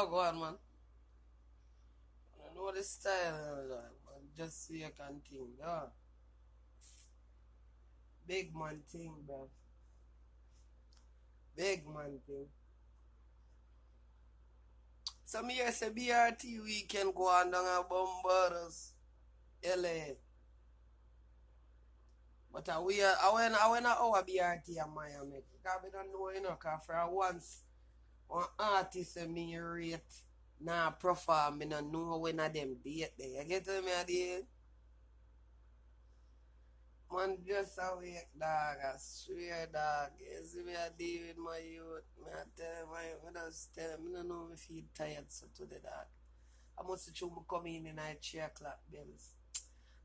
Oh, go on, man. I know the style, man. Just so you can think, yeah. Big man thing, bro. Big man thing. So me say BRT weekend go on down a Bombardos, LA. But I went our BRT in Miami. Because I don't know, because for once, one artist me rate, nah, perform, me don't know when of them date there. You get to me, idea? Man, just awake, dog. I swear, dog. You see me, I deal with my youth. Me, I tell him, I just tell him, I don't know if I feel tired so today, dog. I must try to come in at 3 o'clock bells.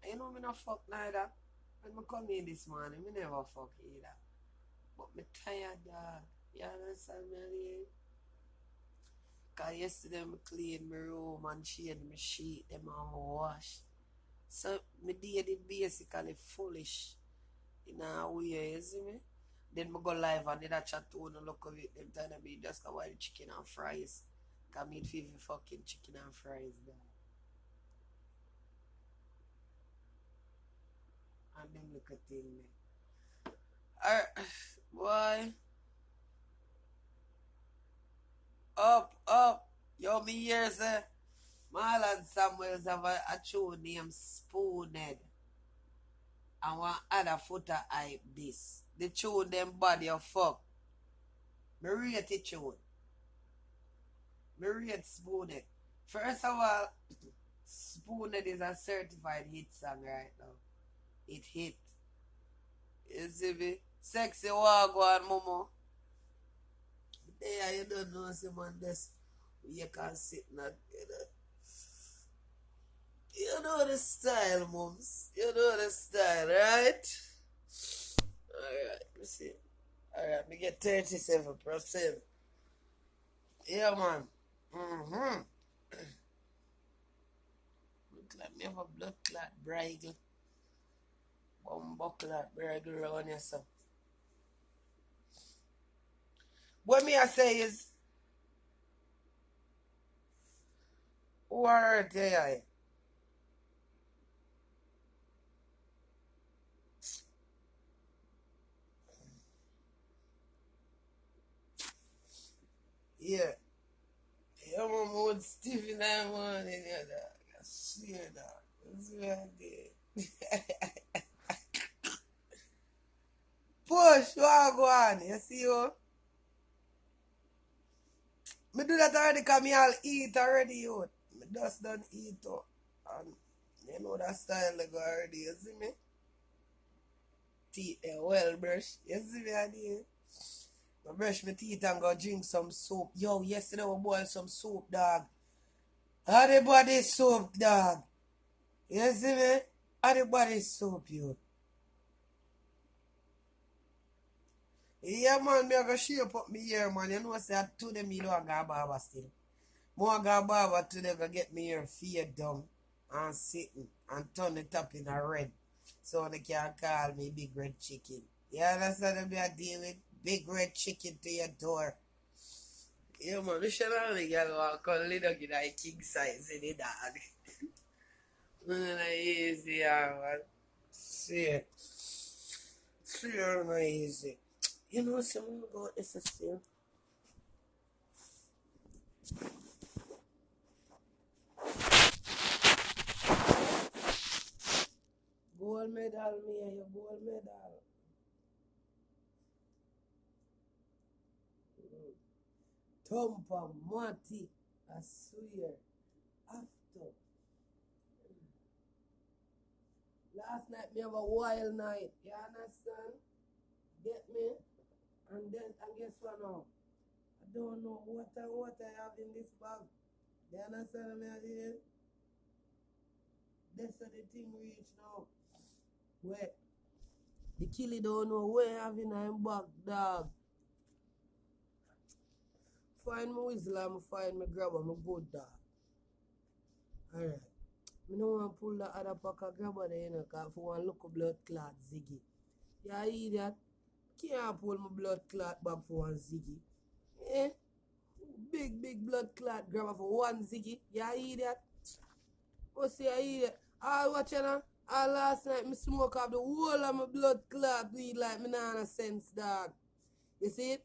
And you know, me not fuck neither. When I come in this morning, me never fuck either. But me tired, dog. You understand me, idea? Because yesterday, I clean my room and change my sheet, them and wash. So, my day did basically foolish. In a way, you see me? Then I go live and did a chat to one look of it. Them time I be just go wild chicken and fries. Cause me feel fucking chicken and fries there. And them look at thing there. Alright, boy. Up. Yo, me here say, Marlon Samuels have a tune named Spoonhead. And one other footer hype this. The tune them body of fuck. Me rate the tune. Me rate Spoonhead. First of all, Spoonhead is a certified hit song right now. It hit. You see me? Sexy Wagwan Momo. There you don't know see man this. You can sit not you know the style, mums. You know the style, right? Alright, you see. Alright, me get 37%. Yeah man. Mm-hmm. Look like me have a blood clot bridle. Bumbuckler bridle around yourself. What me I say is word yeah. Yeah. Yeah, man, with Stephen that morning, yeah, dog. I swear, dog. That's what I did. Push, what go on? You see, yo? Me do that already because me all eat already, yo. Me just done eat, oh. And you know that style like already, you see me? Teeth, well brush. You see me, I did? I brush my teeth and go drink some soup. Yo, yesterday we boiled some soup, dog. How the body soup, dog? You see me? How the body soup, yo? Yeah, man, me I go shape up me hair, man. You know, say today me don't go barber still. More go barber today go get me hair fade down and sitting and turn it up in a red. So they can call me Big Red Chicken. You understand what I deal with? Big Red Chicken to your door. Yeah, man, we should only get walk on little get a king size in the dog. Man, easy, yeah, man. See it. See it, not easy. You know something about SSC? Gold medal, me and your gold medal. Thumper, Marty, I swear. After. Last night, me have a wild night. You understand? Get me? And then, and guess what now? I don't know what I have in this bag. You understand me? That's how the thing reach now. Where? The killer don't know where I have in my bag, dog. Find my whistle and find my grabber, my good dog. Alright. I don't want to pull the other pack of grabber there, you know, because I want to look a blood clot ziggy. Yeah, idiot. Can't pull my blood clot back for one ziggy. Eh? big blood clot grab for one ziggy. You idiot. Oh, see, I idiot. I watch you now. Last night, me smoke up the whole of my blood clot weed like me nah no sense, dog. You see it?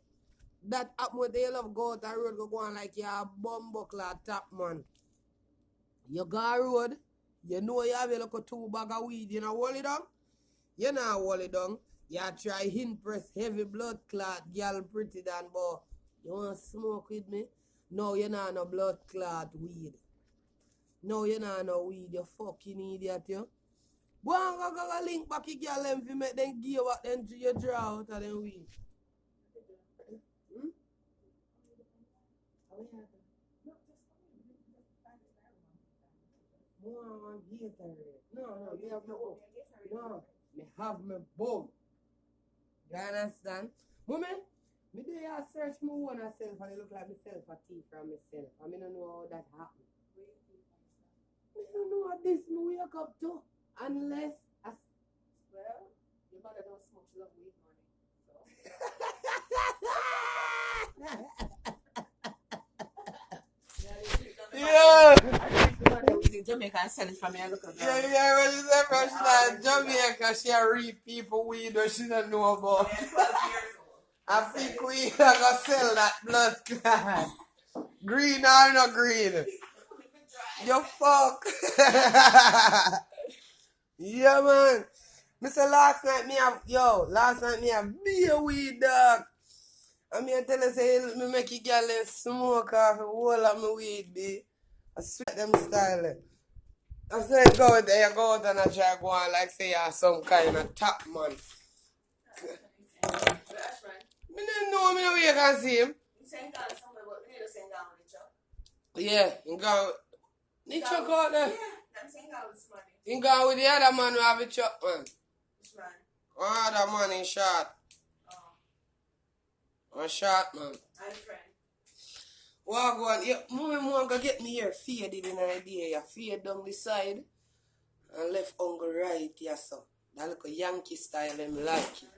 That up with the love go out the road go on like you a bumbo clot top man. You go road, you know you have a look 2 bag of weed, you know hold it down? You know hold it down. You try hint press heavy blood clot, girl pretty than boy. You wanna smoke with me? No, you know no blood clot weed. No, you know no weed, you fucking idiot, you. Go and go link back your girl them fi make them give what them you draw out of them weed. Hmm? More Gatorade. No, you have no. No, me have my bum. You understand? Moment, me do ya search my one self and it look like myself a thief from myself. I mean, I don't know how that happened. I don't know what this me wake up to. Unless I... Well, your mother don't smoke, she love weed money. So. Yeah. In Jamaica and sell it from here. Look at Yeah, when you say from she Jamaica, she a reap people weed or she don't know about. Yeah, 12 years old. I think we are gonna sell that blood clot. Green or not green? You fuck. Yeah, man. Mr. Last night me have beer weed, dog. I mean, I tell you, say, me make you girl and smoke off the whole of my weed, be. I swear them style. I say, go out there, go out and I try go on like say you're some kind of top man. Me don't know me where you can see him. Yeah, he go. He truck out there. Yeah, I'm saying that was money. He go with the other man who have a truck, man. Which man? One other man in short. Oh. A short man. I'm friend. Well, go on. Yeah, more go get me here faded in an idea. You fade down the side and left on go right, yeah, so. That look a Yankee style, them like it.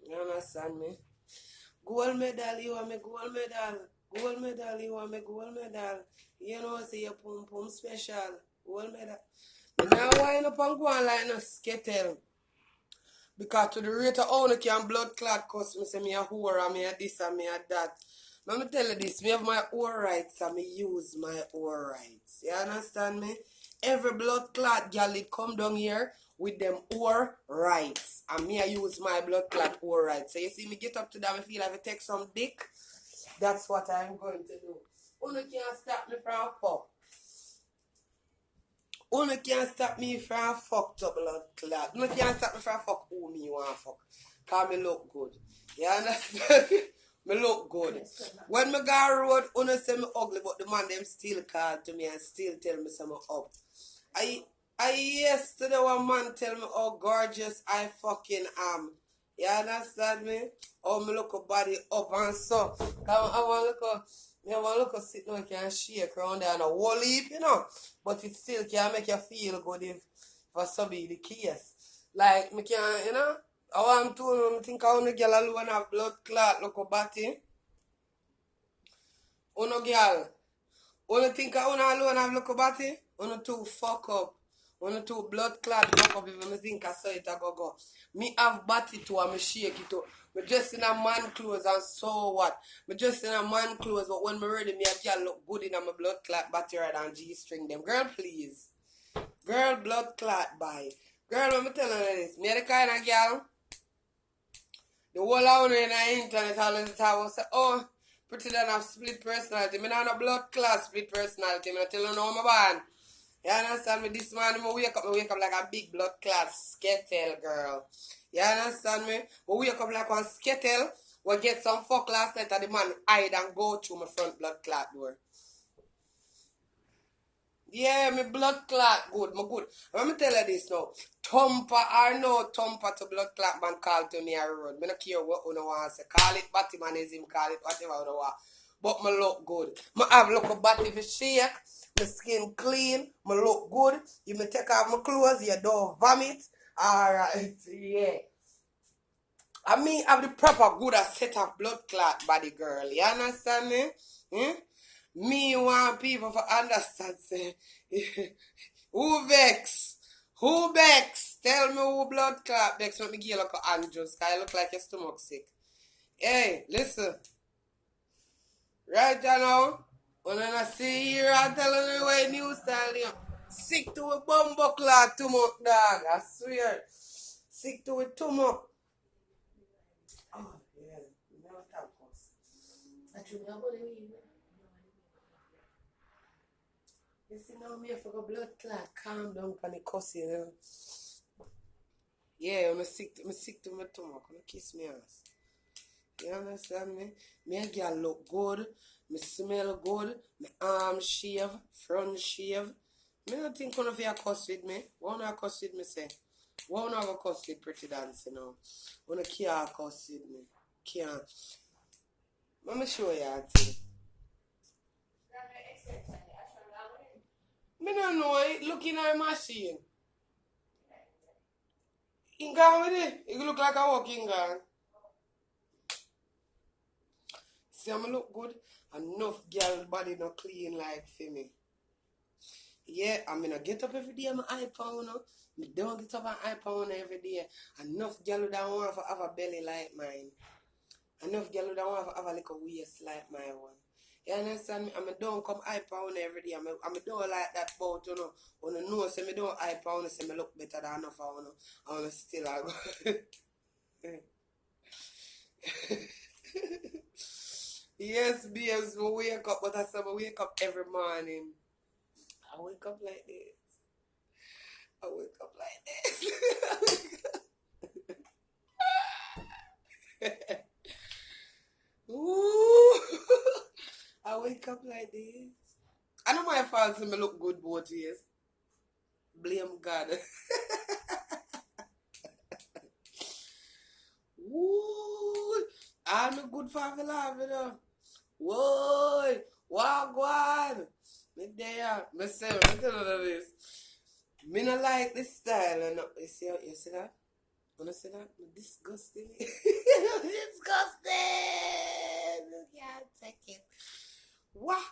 You understand me? Gold medal, you want me gold medal. Gold medal, you want me gold medal. You know, say your pum pum special. Gold medal. And now wind up and go on like no skettle. Because to the rate of how can blood clot cost me say me a whore and me a this and me a that. Let me tell you this, me have my own rights and me use my own rights. You understand me? Every blood clot girl it come down here with them own rights. And me I use my blood clot own rights. So you see me get up to them and feel like I take some dick. That's what I'm going to do. Only can't stop me from fuck. Only can't stop me from fucked up blood clot. Only can't stop me from fuck who me want fuck. Cause me look good. You understand? Me look good. When me go road, only say me ugly, but the man them still call to me and still tell me some up. I yesterday one man tell me how gorgeous I fucking am. You understand me? Oh, me look a body up and so. I want to look a sit now can shake around there and a whole heap, you know. But it still can make you feel good if for so be the case. Like, me can, you know. I want to think I want to get alone have blood clot, look a body. Uno girl. Only think I want alone have look a body. Uno two fuck up. Uno two blood clot fuck up if me think I saw it I go. Me have body too and me shake it too. Me just in a man clothes and so what? Me just in a man clothes but when me ready me a girl look good in a my blood clot body rather than G-string them. Girl please. Girl blood clot bye. Girl let me tell you this. Me the kind of girl. The whole out in the internet all the time will say, oh, Prettii don't have split personality. Me not have a blood clot split personality. Me not tell you no my band. You understand me? This morning me wake up like a big blood clot skettle girl. You understand me? We wake up like one skettle. We get some fuck last night and the man hide and go through my front blood clot door. Yeah, me blood clot good, me good. Let me tell you this now. Thumper or no thumper to blood clot man call to me a road. Me not care what you want to say. Call it Batmanism, call it whatever you want. But me look good. Me have look a body for shake. My skin clean. Me look good. You me take off my clothes, you don't vomit. Alright, yeah. I mean, have the proper good set of blood clot body girl. You understand me? Eh? Me want people to understand, say, who vex? Who vex? Tell me who blood clot vex. Let me give you like a Andrews, because I look like your stomach sick. Hey, listen. Right now, when I see here, I'm telling you what new style, you sick to a bumbo clot too much, dog. I swear. Sick to it too much. Oh, yeah. Never talk us. Actually, I'm going to leave. You see now me for a blood clot, calm down on the cussing, you know. Yeah, I'm sick to my stomach. I'm kiss me ass. You understand me? Me a girl look good, me smell good, my arm shave, front shave. Me not think one of you cuss with me. One of you cuss with me say. One of you cuss with Pretty dancing now. One can't cuss with me. Can't. Let me show you a thing. Me don't know it. Look in our machine. In gone with it. It look like a walking gun. See, I'm look good. Enough girl body not clean like for me. Yeah, I mean, I get up every day, I'm iPhone, no? I don't get up on iPhone every day. Enough girl who don't want to have a belly like mine. Enough girl who don't want to have a little waist like my one. You understand me? I mean, don't come iPhone every day. I mean, don't like that boat, you know. When you know, say me don't iPhone, say me look better than enough, you know. I want still I go. Yes, babes, we wake up, but I say I wake up every morning. I wake up like this. I wake up like this. Ooh. I wake up like this. I know my fault, me look good both ways. Blame God. Ooh. I'm good for the love, you know. Whoa. Wagwan. Me there. Me say, me tell you this. Me not like this style. You know. You see that? Wanna see that? Disgusting. Disgusting. You can't take it. What?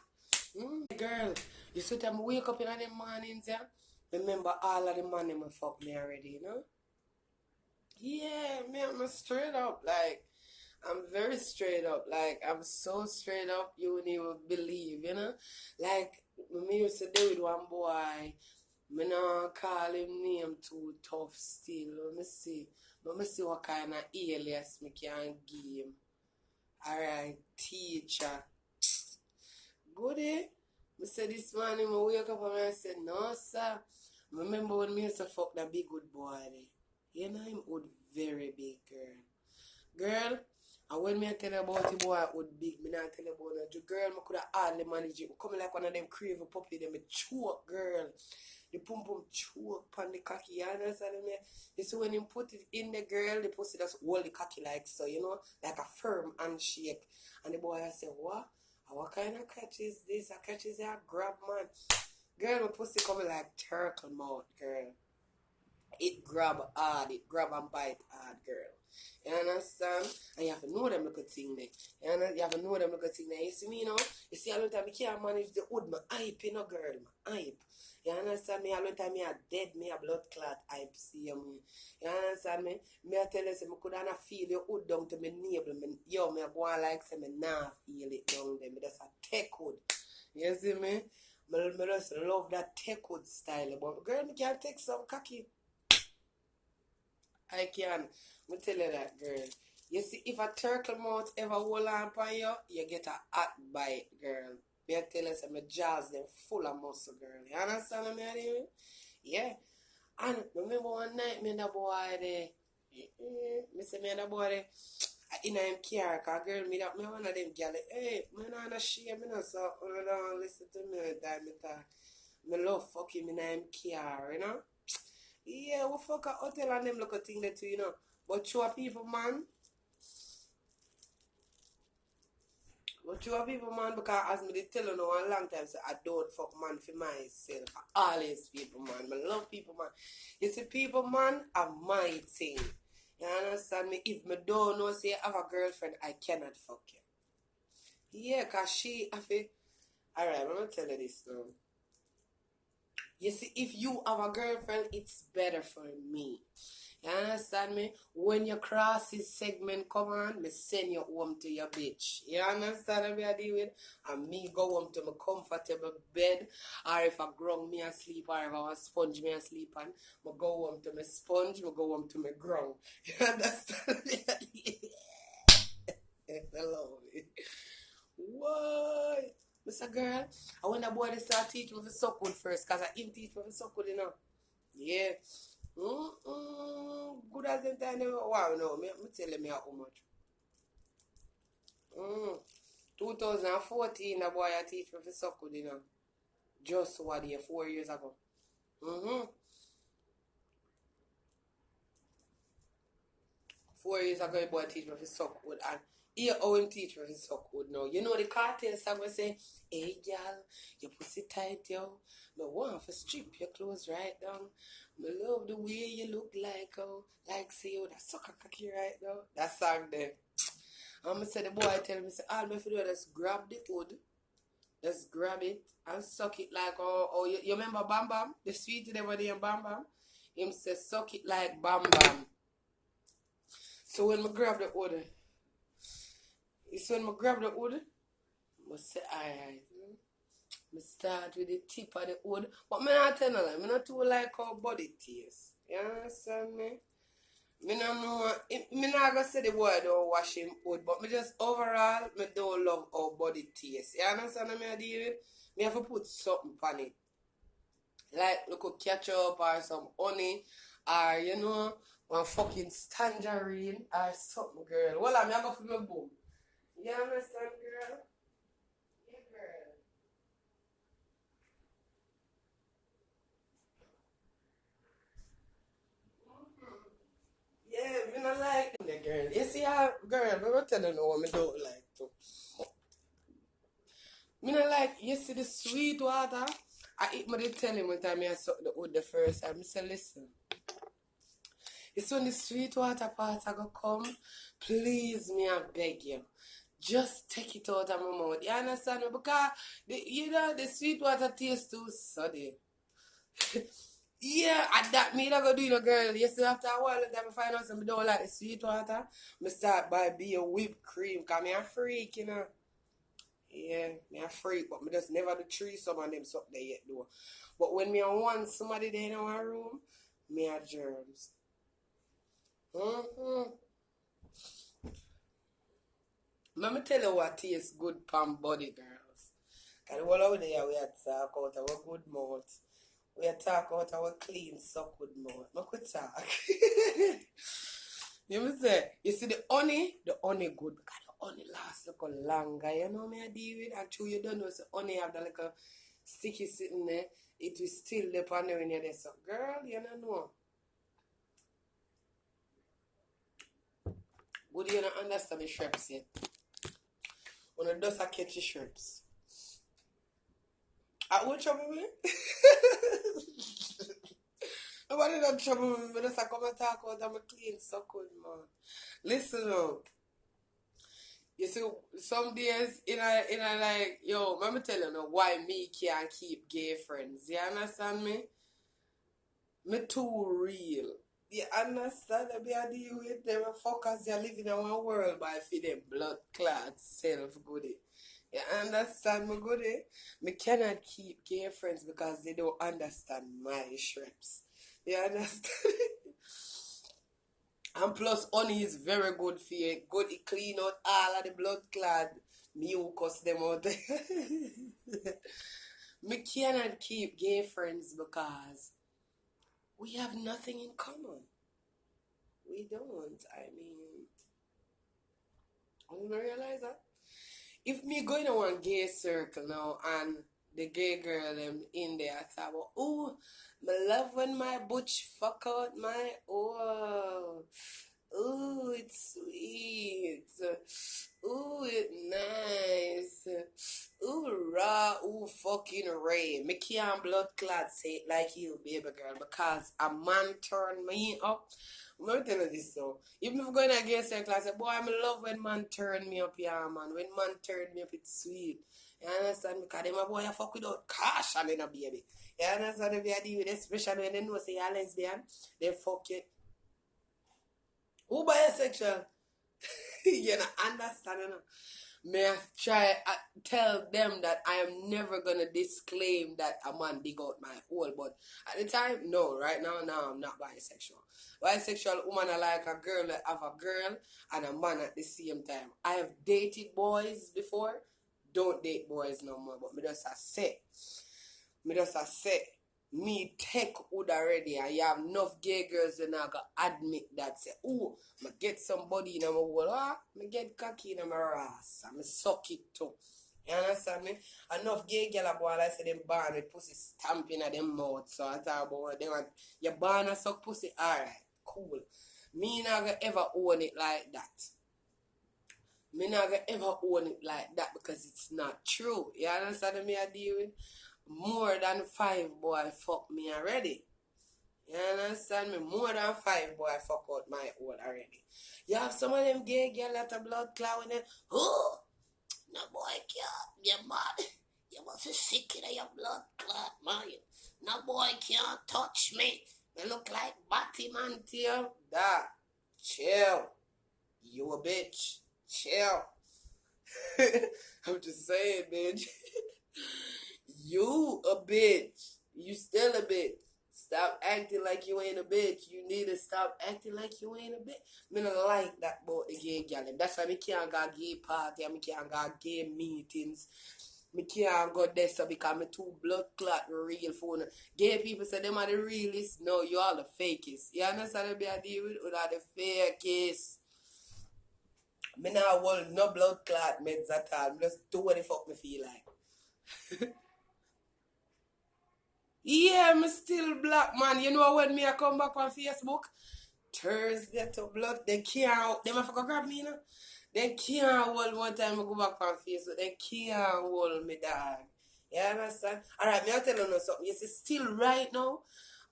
Girl, you see time wake up in the mornings, yeah? Remember all of the money me fuck me already, you know? Yeah, me, I'm straight up. Like, I'm very straight up. Like, I'm so straight up, you wouldn't even believe, you know? Like, me used to do with one boy. Me not call him name too tough still. Let me see what kind of alias me can give him. Alright, teacher. Goody. Me say this morning, I wake up and I said, no, sir. Remember when me used to fuck that big good boy there? You know him would very big, girl. Girl, and when me tell you about the boy would big, me not tell you about the girl, me could have hardly manage it. Coming like one of them crazy puppy, them me choke, girl. The pum pum choke on the cocky, you understand me? You see when you put it in the girl, the pussy just hold the cocky like so, you know? Like a firm handshake. And the boy I say, what? What kind of catch is this? A catch is a grab, man. Girl, my pussy coming like turtle mouth, girl. It grab hard, it grab and bite hard, girl. You understand? And you have to know them little thing there. You have to know them little thing there. You see me, you know? You see, a lot of time I can't manage the wood, my hype, you know, girl, my hype. You understand me? A lot of time me a dead, me a blood clot hype, see me. You understand me? Me a tell you, say, me could not feel your wood down to me navel. Yo, me a go on like, say, me nah feel it down there. Me just a take wood. You see me? Me just love that take wood style. But girl, me can take some cocky. I can. Me tell you that, girl. You see, if a turtle mouth ever hold on upon you, you get a hot bite, girl. Me I tell you, say, my jaws, them full of muscle, girl. You understand what I mean? Yeah. And remember one night, me and the boy there, me say me and the boy there, in him car, cause girl, me one of them gal, hey, me not shame, me not so, don't listen to me that me talk. Me love fucking in him car, you know? Yeah, we fuck a hotel and them look a thing there too, you know. But you people, man. But you people, man, because as me they tell you now a long time, say I don't fuck man for myself. I always people, man. I love people, man. You see, people, man, are my thing. You understand me? If me don't know, say I have a girlfriend, I cannot fuck you. Yeah, cause I feel. Alright, I'm gonna tell you this now. You see, if you have a girlfriend, it's better for me. You understand me? When you cross this segment, come on, me send you home to your bitch. You understand what I deal with? And me go home to my comfortable bed. Or if I grung me asleep, or if I want sponge me asleep, and I go home to my sponge, I go home to my grung. You understand me? Hello. What? Mr. Girl, I want the boy to start teaching me to suck good first, because I him teach me to suck good, you know. Yeah. Good as in time. Wow, no, me tell me how much. 2014, the boy I teach me to suck good, you know. Just what year, 4 years ago. Mm-hmm. 4 years ago, the boy teach me to suck good. And here, how him teach me to suck good now. You know the cartel song will say, hey, girl, your pussy tight, yo. No want to strip your clothes right down. Me love the way you look like say you that sucker cocky right now. That song there. And I said the boy tell me, say, all me for do is grab the wood, just grab it and suck it like you remember Bam Bam? The sweet everybody in Bam Bam? Him say suck it like Bam Bam. So when I grab the wood, it's when I grab the wood, I say alright. I start with the tip of the wood. But me not tell no lie, me not too like how body taste. You understand me? Me no know, me not gonna say the boy don't wash him wood, but me just overall, me don't love how body taste. You understand what I deal with? Me have to put something on it. Like, look at ketchup or some honey, or, one fucking tangerine or something, girl. Well, I'm going to feel my boom. You understand, girl? Yeah, girl. Yeah, me not like the girl. You see how, girl, I'm going to tell you what I don't like to. Me not like, you see the sweet water? I eat my tell him one time I suck the wood the first time. I say, listen. It's when the sweet water part I go come. Please, me I beg you. Just take it out of my mouth. You understand me? Because, the sweet water tastes too sudden. Yeah, and that me not go do girl. You see, after a while, I find out some don't like the sweet water. I start by being whipped cream. Because me a freak, Yeah, me a freak, but me just never do three some of them something there yet though. But when me I want somebody there in our room, me a germs. Mm-hmm. Let me tell you what tastes good pan body, girls. And all over there we are talk out our good mouth. We are talk out our clean, so good mouth. I could talk. You me say, you see the honey good because the honey lasts like a longer. You know me I deal with and true you don't know so honey have that like a sticky sitting there. It will still the pan when you're there. So girl, you don't know. Good you don't understand the shrimps yet. When it does a catch the shrimps. I will trouble me. Nobody don't trouble me. But just I come and talk about I'm a clean so good man. Listen up. You see, some days in a like, yo, let me tell you now why me can't keep gay friends. You understand me? Me too real. You understand that me I deal with them fuckers they live in our world by feeding blood clot self goody. You understand me goody? Me cannot keep gay friends because they don't understand my shrimps. You understand? And plus honey is very good for you. Good it clean out all of the blood clot mucus them out there. Me cannot keep gay friends because we have nothing in common. We don't. I mean, I don't realize that. If me going to one gay circle now and the gay girl them in there, I thought, well, oh, me love when my butch fuck out my oh, it's sweet. Ooh, it's nice. Ooh, raw. Ooh, fucking Ray. Me can't blood clot say it like you, baby girl, because a man turn me up. I'm going to tell you this so. Even if I'm going against your class, I say, boy, I'm in love when man turn me up, yeah, man. When man turn me up, it's sweet. You understand? Because them a boy, you fuck without caution in a baby. You understand? If you deal with it, especially when they know say you're lesbian, they fuck you. Who bisexual? You know, understand, you know? May I try tell them that I am never gonna disclaim that a man dig out my hole, but at the time, no. Right now, no, I'm not bisexual. Bisexual woman are like a girl that have a girl and a man at the same time. I have dated boys before. Don't date boys no more, but me just a say, me take wood already, and you have enough gay girls that now go admit that say, oh, I get somebody in my wall, I get cocky in my ass, and I suck it too. You understand me? Enough gay girl go and I say them born with pussy stamping at them mouth. So I talk about them want you born and suck pussy, alright, cool. Me not gonna ever own it like that. Me not gonna ever own it like that because it's not true. You understand me I deal with? More than 5 boy fuck me already. You understand me? More than 5 boy fuck out my own already. You have some of them gay girl that a blood clot in them. Oh, no boy can't. You mad. You must be sick in your blood clot, man. No boy can't touch me. They look like Batman to you. Da. Chill. You a bitch. Chill. I'm just saying, bitch. You a bitch. You still a bitch. Stop acting like you ain't a bitch. You need to stop acting like you ain't a bitch. Me don't like that about the gay gal. That's why me can't go gay party and me can't go gay meetings. Me can't go there so because me too blood clot real phone. Gay people say them are the realest. No, you all the fakest. You understand what I deal with all the fakest. Me not want no blood clot meds at all. Me just do what the fuck me feel like. Yeah, me still black, man. You know when me I come back on Facebook? Thursday to blood. They can't, they might grab me, you know? They can't hold one time I go back on Facebook. They can't hold me, dog. You understand? Alright, me I'll tell you something. You see, still right now,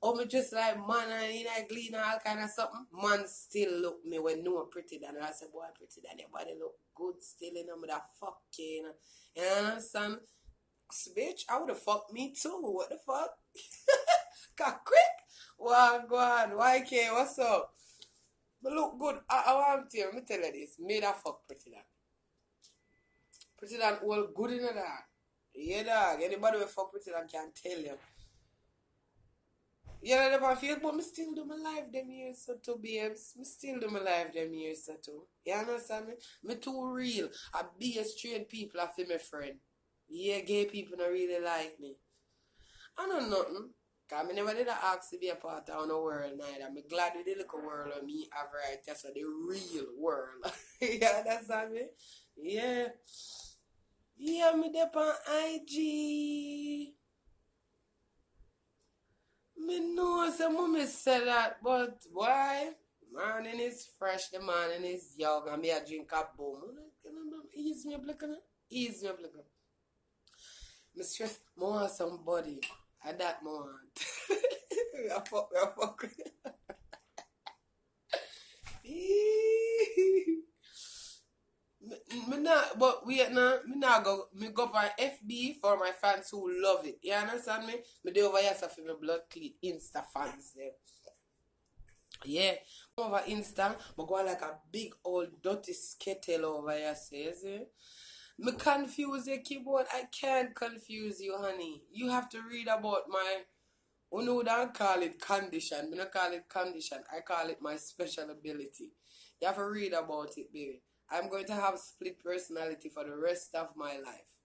or me just like man and in a glean and all kind of something. Man still look me when no pretty than I say, boy, pretty than your body look good still, you know, me that fuck you, know? You understand? Bitch, I would have fucked me too. What the fuck? Got quick. Well, go on. YK, what's up? But look good. I want to let me tell you this. Me that fuck pretty that. Pretty that all good in that. Yeah, dog. Anybody will fuck pretty that can tell you. Yeah, they never feel, but me still do my life them years so too, babes. Me still do my life them years so too. You understand me? Me too real. I be a straight people I feel my friend. Yeah, gay people don't really like me. I know nothing. Cause me never did ask to be a part of the world neither. I'm glad with the little world of me have right. That's the real world. You understand me? Yeah. Yeah, me dep on IG. Me know some mommy said that, but why? Morning is fresh, the morning is young, and me a drink a boom. Ease me up, look at it. Ease me up, look at it. Me stress more somebody. I that more. I fuck. Me not, but wait now, me not go, me go on FB for my fans who love it. You understand me? Me do over here so for my blood clean Insta fans there. Yeah, over Insta, me go like a big old dirty skittle over here, says it. Me confuse your keyboard. I can't confuse you, honey. You have to read about my. Oh no, don't call it condition. Me not call it condition. I call it my special ability. You have to read about it, baby. I'm going to have split personality for the rest of my life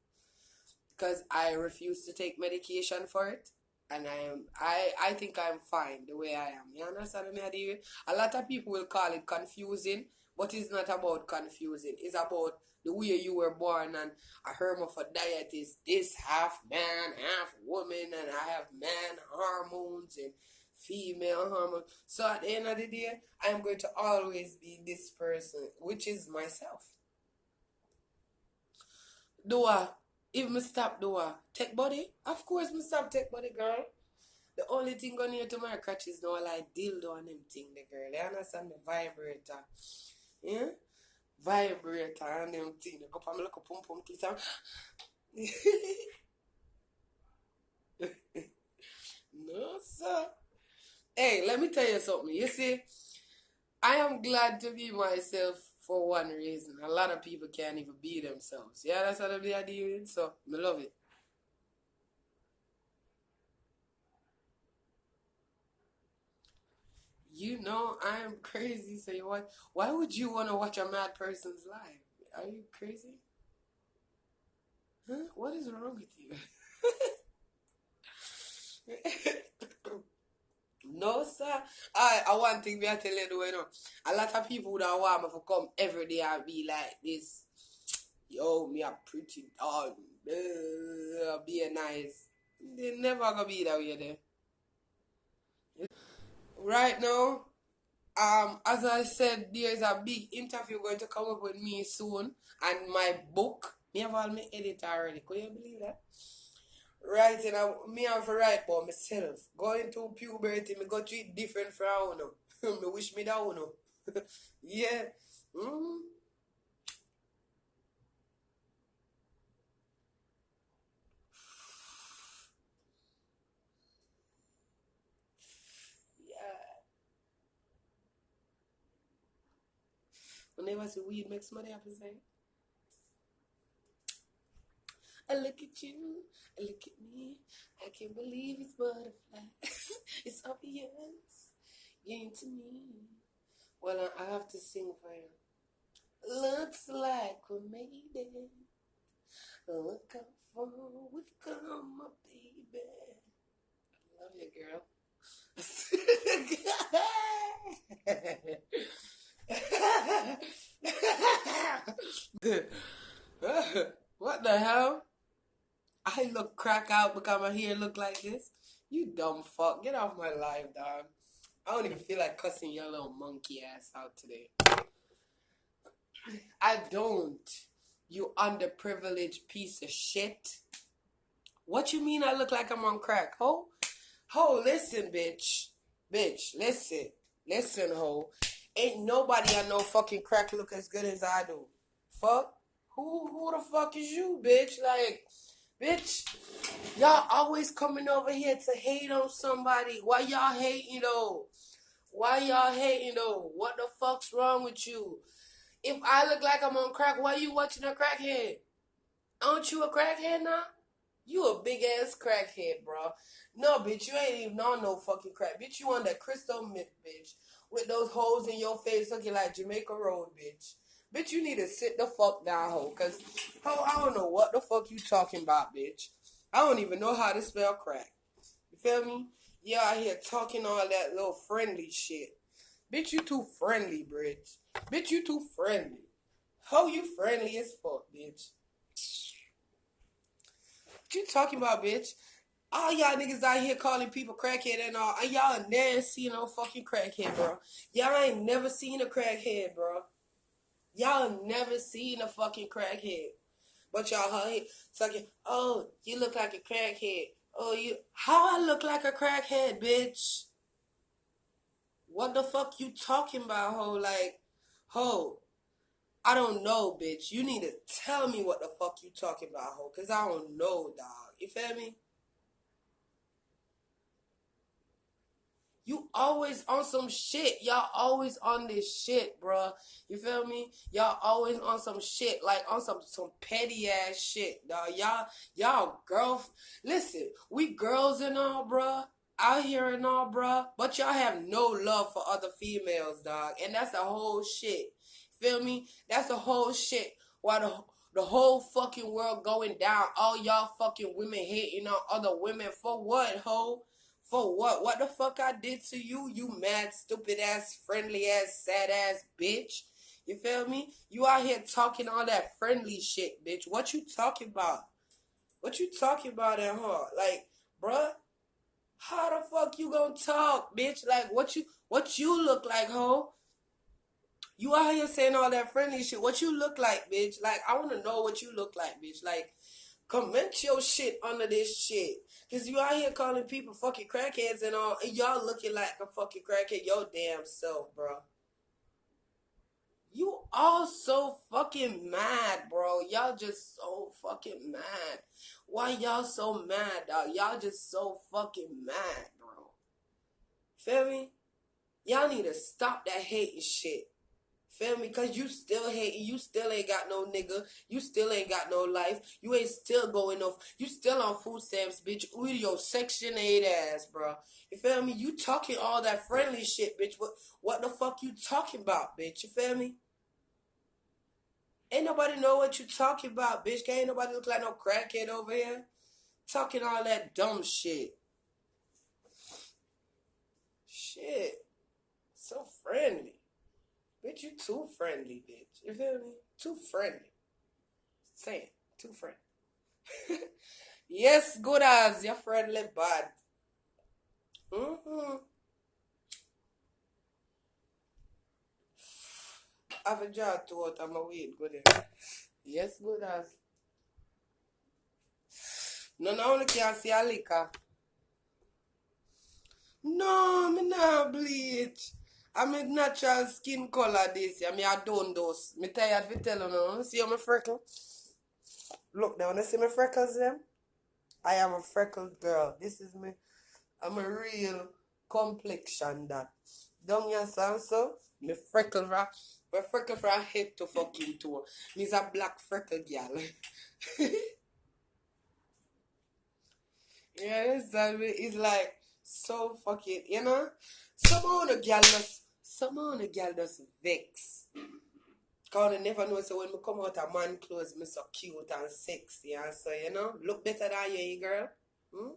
because I refuse to take medication for it, and I think I'm fine the way I am. You understand me, Adi? A lot of people will call it confusing, but it's not about confusing. It's about the way you were born, and a hermaphrodite is this half man, half woman, and I have man hormones and female hormones. So at the end of the day, I'm going to always be this person, which is myself. Do I? If me stop do I? Take body? Of course me stop take body, girl. The only thing going here to my crotch is no like dildo and them thing, the girl. You understand the vibrator? Yeah? Vibrator and them thing. Go for me like a pum pum clit. No, sir. Hey, let me tell you something. You see, I am glad to be myself for one reason. A lot of people can't even be themselves. Yeah, that's what they are doing. So, I love it. You know I am crazy. So you what? Why would you want to watch a mad person's life? Are you crazy? Huh? What is wrong with you? No, sir. I one thing me I tell you, though, you know. A lot of people that want me to come every day and be like this. Yo, me a pretty dog. Be a nice. They never gonna be that way there. Right now, as I said, there's a big interview going to come up with me soon, and my book. Me have all my edit already. Could you believe that? Writing, me have to write about myself. Going through puberty, me go through it different from now. Me wish me that one. Yeah. Mm, yeah. Whenever I see weed makes money, I have to say, I look at you, I look at me, I can't believe it's butterflies. It's obvious. You're into me. Well, I have to sing for you. Looks like we made it. Look how far we've come, my baby. Love you, girl. What the hell? I look crack out because my hair look like this? You dumb fuck. Get off my life, dog. I don't even feel like cussing your little monkey ass out today. I don't. You underprivileged piece of shit. What you mean I look like I'm on crack, ho? Ho, listen, bitch. Bitch, listen. Listen, ho. Ain't nobody on no fucking crack look as good as I do. Fuck. Who the fuck is you, bitch? Like, bitch, y'all always coming over here to hate on somebody. Why y'all hating though? Why y'all hating though? What the fuck's wrong with you? If I look like I'm on crack, why you watching a crackhead? Aren't you a crackhead now? You a big ass crackhead, bro. No, bitch, you ain't even on no fucking crack. Bitch, you on that crystal meth, bitch. With those holes in your face looking like Jamaica Road, bitch. Bitch, you need to sit the fuck down, ho. Cause, ho, I don't know what the fuck you talking about, bitch. I don't even know how to spell crack. You feel me? Yeah, out here talking all that little friendly shit. Bitch, you too friendly, bitch. Bitch, you too friendly. Ho, you friendly as fuck, bitch. What you talking about, bitch? All y'all niggas out here calling people crackhead and all. And y'all never seen no fucking crackhead, bro. Y'all ain't never seen a crackhead, bro. Y'all never seen a fucking crackhead. But y'all out here talking, oh, you look like a crackhead. Oh, you. How I look like a crackhead, bitch? What the fuck you talking about, ho? Like, ho, I don't know, bitch. You need to tell me what the fuck you talking about, ho. Because I don't know, dog. You feel me? You always on some shit. Y'all always on this shit, bruh. You feel me? Y'all always on some shit, like on some petty ass shit, dog. Y'all girl. Listen, we girls and all, bruh. Out here and all, bruh. But y'all have no love for other females, dog. And that's the whole shit. Feel me? That's the whole shit. Why the whole fucking world going down. All y'all fucking women hating on other women for what, ho? For what? What the fuck I did to you? You mad, stupid ass, friendly ass, sad ass bitch. You feel me? You out here talking all that friendly shit, bitch. What you talking about? What you talking about at her? Like, bruh, how the fuck you gonna talk, bitch? Like, what you look like, ho? You out here saying all that friendly shit. What you look like, bitch? Like, I wanna know what you look like, bitch. Like, comment your shit under this shit. Cause you out here calling people fucking crackheads and all, and y'all looking like a fucking crackhead your damn self, bro. You all so fucking mad, bro. Y'all just so fucking mad. Why y'all so mad, dog? Y'all just so fucking mad, bro. Feel me? Y'all need to stop that hating shit. Feel me? Cause you still hating. You still ain't got no nigga. You still ain't got no life. You ain't still going off. You still on food stamps, bitch. With your Section 8 ass, bro. You feel me? You talking all that friendly shit, bitch. What the fuck you talking about, bitch? You feel me? Ain't nobody know what you talking about, bitch. Ain't nobody look like no crackhead over here. Talking all that dumb shit. Shit. So friendly. Bitch, you too friendly, bitch. You feel me? Too friendly. Say it. Too friendly. Yes, good as you're friendly bad. Mm-hmm. Have a jar to out of my weed, good there. Yes, good as. No, no, only can see a liquor. No, me not bleach. I'm a natural skin color this year. Me I don't those. Me tired for tell you now. See how my freckle? Look now, you see my freckles them? I am a freckled girl. This is me. I'm a real complexion that. Don't you understand so? Me freckle from head to fucking toe. Me's a black freckle girl. Yes, I mean, it's like so fucking, you know? Some of the girl just vex. Cause I never know, so when me come out of man clothes, me so cute and sexy and so, you know? Look better than you, girl. Hmm?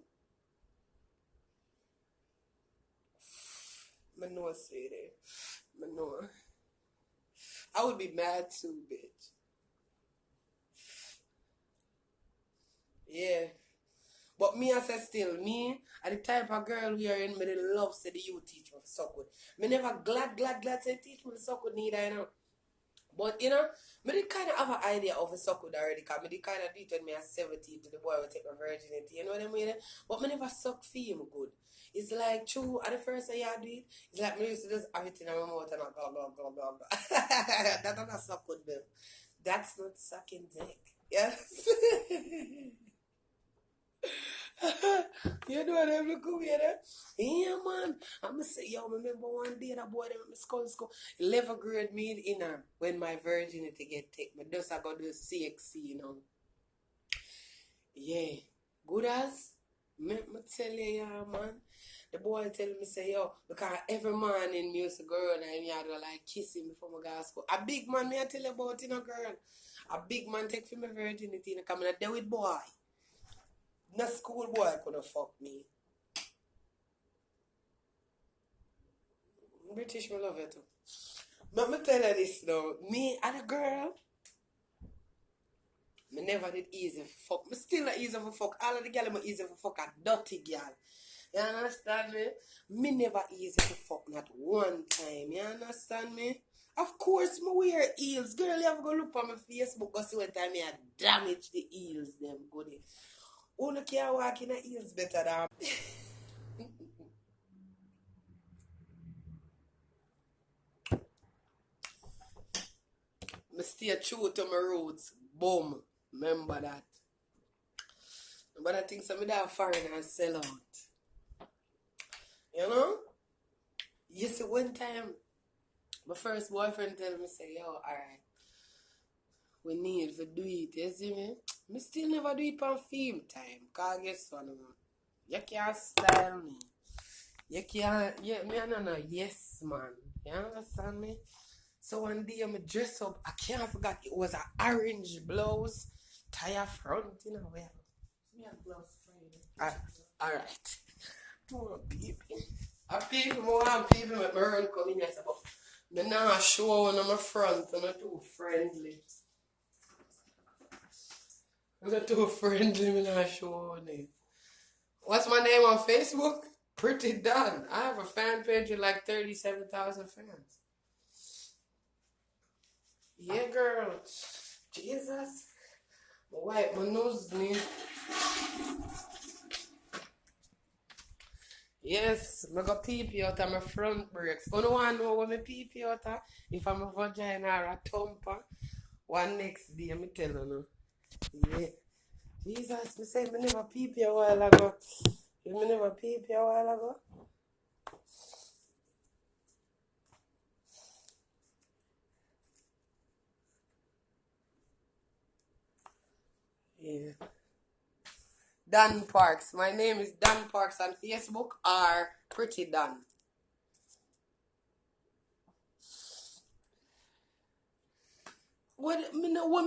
Me know, sweetie. Me know. I would be mad too, bitch. Yeah. But me, I said still, me, are the type of girl we are in, me the love say the you teach me so good. Me never glad say teach me so good neither, you know. But, you know, me did kind of have an idea of a suck good already, because me did kind of do it when me at 17 to the boy will take my virginity, you know what I mean? But me never suck for him good. It's like, true, at the first time you do it, it's like me used to just have it in my mouth and I go. That's not suck good, babe. That's not sucking dick. Yes. You know what I'm looking at? Yeah, man. I'm going to say, yo, remember one day that boy them in school, 11th grade me in when my virginity get taken. Me just I go do CXC, you know. Yeah. Good as? Me tell you, yeah, man. The boy tell me, say, yo, because every man in music girl and me had to like kiss him before I go to school. A big man, me I tell you about, you know, girl. A big man take for my virginity, you know, coming out there with boy. No school boy could have fucked me. British, me love you too. But me tell you this though. Me and a girl, me never did easy for fuck. Me still not easy for fuck. All of the girl me easy for fuck a dirty girl. You understand me? Me never easy for fuck not one time. You understand me? Of course, me wear heels. Girl, you have to go look on my Facebook go see what time I damage the heels them goody. Who no can walk in the heels better than me stay true to my roots. Boom. Remember that. But I think some of that foreign and sell out. You know? You see, one time, my first boyfriend tell me, say, yo, alright, we need to do it. You see me? Me still never do it on film time. Because guess what, man? You can't style me. You can't, yeah, me I don't know, yes, man. You understand me? So one day I dress up, I can't forget it was an orange blouse, tie front, you know, where. Me a blouse frame. Alright. Poor people. I people more and people make me run come in here say, but me nah show one on my front, I'm not too friendly. I'm not too friendly, me nah show one it. What's my name on Facebook? Pretty done. I have a fan page with like 37,000 fans. Yeah, girl. Jesus. Wipe my nose, me. Yes, I got pee pee out of my front brakes. You don't want to know what my pee pee out of? If I'm a vagina or a thumper. One next day, me tell you no. Yeah. Jesus, me say me never pee pee a while ago. Me never pee pee a while ago. Yeah. Dan Parks. My name is Dan Parks on Facebook or Pretty Dan. When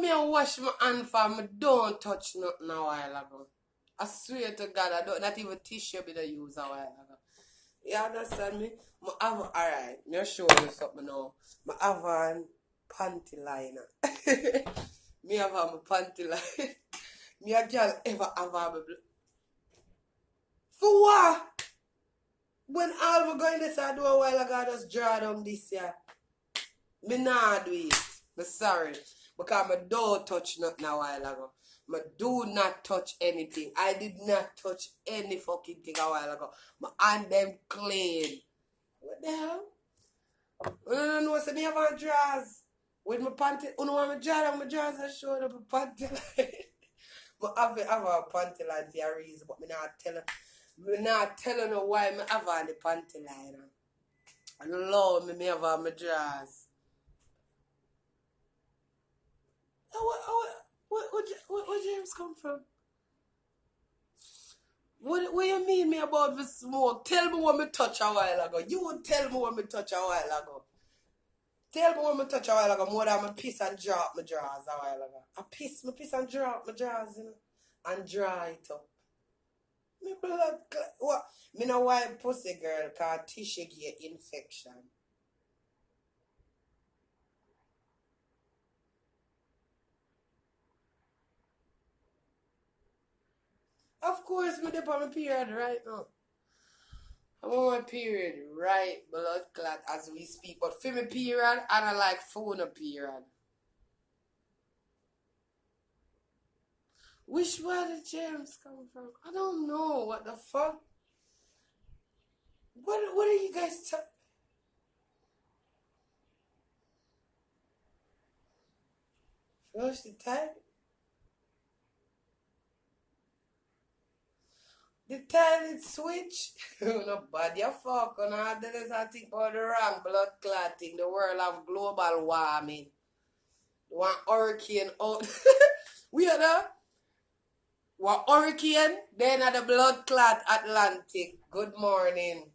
me wash my hand for, me don't touch nothing a while ago. I swear to God, I don't, not even tissue me to use a while ago. You understand me? I have, alright, me show you something now. I have a panty liner. Me have a panty liner. Me a girl ever have a for what? When all we going this I do a while ago, I just draw down this year. Me nah do it. Me sorry. Because I don't touch nothing a while ago. I do not touch anything. I did not touch any fucking thing a while ago. My hand them clean. What the hell? You don't know, so me have on drawers. With my panty, you know what my drawers are showing up a panty line. I have a panty line for a reason, but me not telling you why me have on the panty line. And Lord, me have on my drawers. Where James come from? What you mean me about the smoke? Tell me what me touch a while ago. You would tell me what me touch a while ago. Tell me what me touch a while ago more than me piss and draw up my drawers a while ago. I piss and draw up my drawers, you know, and dry it up. Me blood what? Me no white pussy girl cause tissue get infection. Of course, me dip on my period right now. I'm on my period right blood clot as we speak. But for my period, I don't like phone a period. Which where the James come from? I don't know. What the fuck? What are you guys talking? Flush the toilet? The toilet switch? No bad you fuck on all this I think all the wrong blood clotting. The world of global warming. One hurricane out. We are the one hurricane, then at the blood clot Atlantic. Good morning.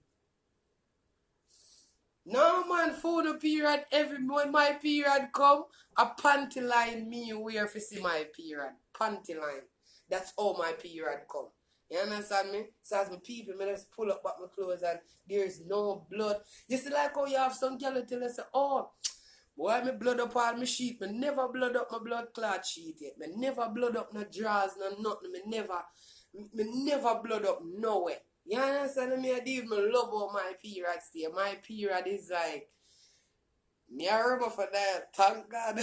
No man, for the period, when my period come, a panty line me wear for see my period. Panty line. That's all my period come. You understand me? So as my people, me just pull up back my clothes and there's no blood. You see like how you have some girl tell us, oh, why me blood up all my sheet? Me never blood up my blood clot sheet yet. Me never blood up no drawers, no nothing. Me never blood up nowhere. You understand me? I do my love all my period stay. My period is like me I remember for that. Thank God.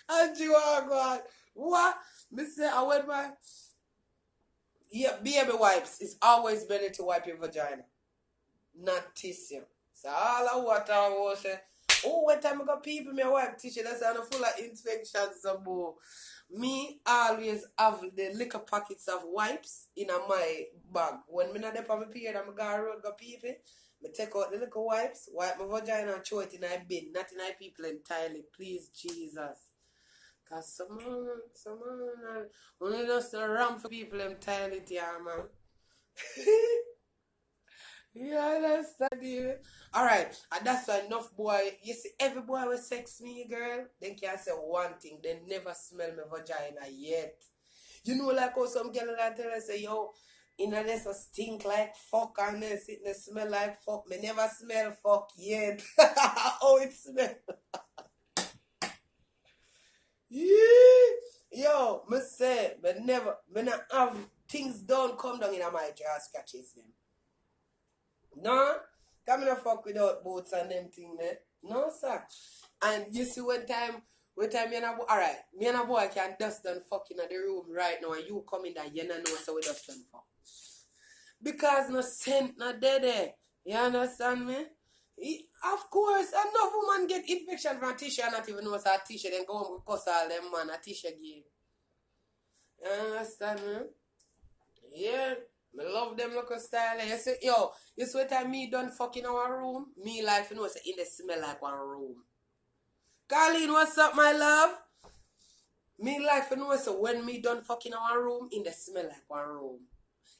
And you are God. What? Me say I went my baby wipes. It's always better to wipe your vagina. Not tissue. So all of what I was say, oh, what time I got people me wipe tissue, that's full of infections some more. Me always have the liquor packets of wipes in my bag. When me not there on my period, I'm going road go people. Me take out the liquor wipes, wipe my vagina and throw it in a bin, not in a people entirely. Please, Jesus. Cause someone, only just a ram for people entirely, yeah, man. Yeah, that's that deal. Alright, and that's why enough boy. You see, every boy will sex me, girl. Then can say one thing, they never smell my vagina yet. You know, like how some girl that tell us, say, yo, in a this a stink like fuck and then sit and smell like fuck. Me never smell fuck yet. How it smell? Yeah. Yo, me say, me not have things don't come down in my jaw scratches them. No, Come in a fuck without boots and them thing there. No, sir. And you see when time me and a boy, alright, me and a boy can dust and fucking in the room right now and you come in that you know so we dust and fuck. Because no scent no dead. You understand me? Of course, enough woman get infection from tissue and not even know it's a tissue, then go home and cuss all them man a tissue game. You understand me? Yeah. I love them local style. You see, yo, you see what time me done fucking our room? Me like, you know, say, in the smell like one room. Colleen, what's up, my love? Me like, you know, say, when me done fucking our room, in the smell like one room.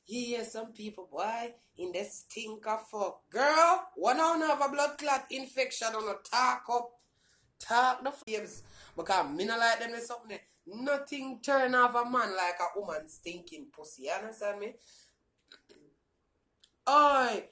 Yeah, some people, boy, in the stink of fuck. Girl, one on have a blood clot infection on a talk the flames. Because me not like them is something. Nothing turn off a man like a woman stinking pussy. You understand me? Oi,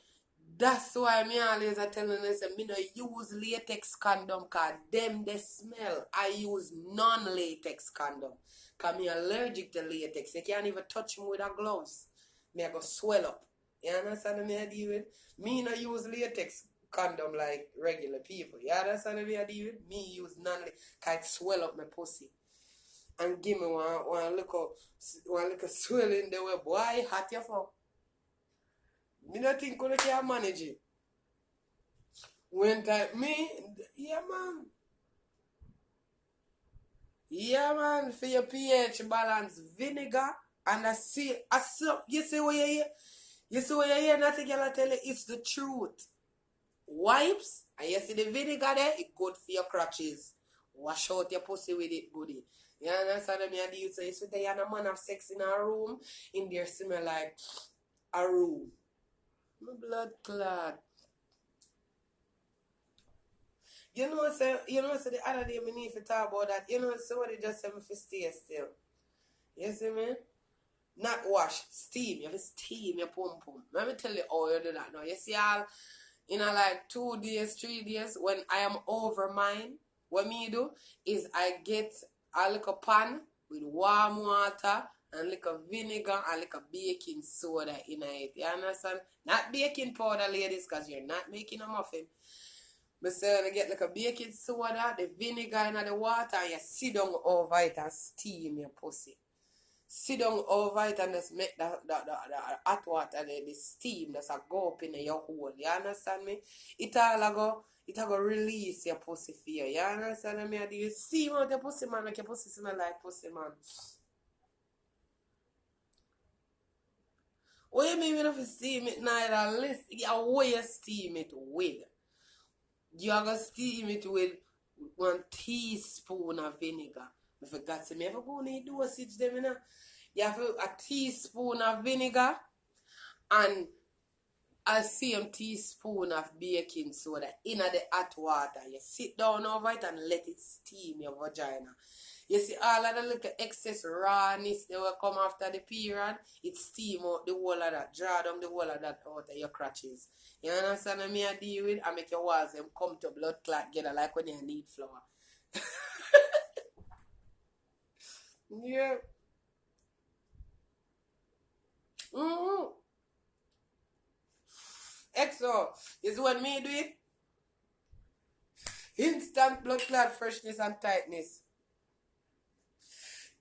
that's why me always are telling them, say, me no use latex condom cause them they smell. I use non-latex condom cause me allergic to latex. You can't even touch me with a gloves. Me I go swell up. You understand what me I deal with? Me no use latex condom like regular people. You understand what me I deal with? Me use non-latex cause it swell up my pussy. And give me one little swelling the way, boy, hot your fuck. Me not think you can manage it. When time me, yeah man. Yeah man, for your pH balance, vinegar and you see what you hear? You see what you hear? Nothing can tell you it's the truth. Wipes, and you see the vinegar there, it good for your crotches. Wash out your pussy with it, goodie. You understand me? And you say, so they and a man have sex in a room, in there smell like a room. My blood clot. You know, so the other day, me need to talk about that. You know, somebody just said me for stay still. You see me? Not wash, steam. You have to steam your pum pum. Let me tell you how you do that now. You see, all in like 2 days, 3 days, when I am over mine, what me do is I get a little pan with warm water and little vinegar and little baking soda in it. You understand? Not baking powder, ladies, because you're not making a muffin. But so you get like a baking soda, the vinegar in the water, and you sit down over it and steam your pussy. Sit down over it and just make the hot water, the steam that's a go up in your hole. You understand me? It all go release your pussy for you. You understand me? Do you steam out your pussy, man? Make your pussy smell like pussy, man. What you mean if you steam it neither list? What you steam it with? You are going to steam it with 1 teaspoon of vinegar. I forgot to me ever go need dosage them, you know. You have a teaspoon of vinegar and a same teaspoon of baking soda in the hot water. You sit down over it and let it steam your vagina. You see all of the little excess rawness that will come after the period, it steam out the whole of that, draw down the whole of that out of your crotches. You understand what I deal with? And make your walls them come to blood clot together like when you need flour. Yeah. Mm-hmm. EXO is what me do it. Instant blood clot freshness and tightness.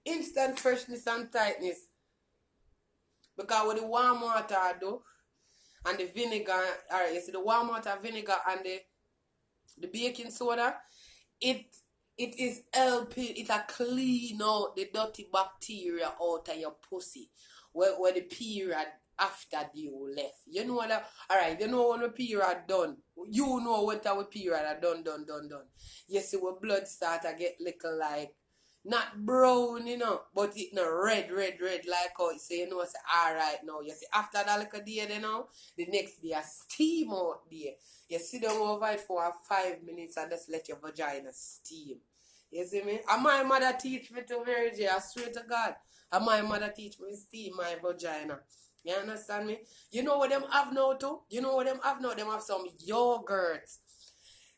Instant freshness and tightness. Because what the warm water do and the vinegar, or you see the warm water, vinegar and the baking soda, it is helping, it a clean out the dirty bacteria out of your pussy. Where the period after you left. You know that, alright, you know when the period done. You know what our period are done. You see when blood start to get little like, not brown, you know, but it no red like how it say, you know, say, alright now. You see, after that little day, you know, the next day, a steam out there. You sit down over it for 5 minutes and just let your vagina steam. You see me? And my mother teach me to Mary J, I swear to God. And my mother teach me to steam my vagina. You understand me? You know what them have now too? You know what them have now? Them have some yogurt.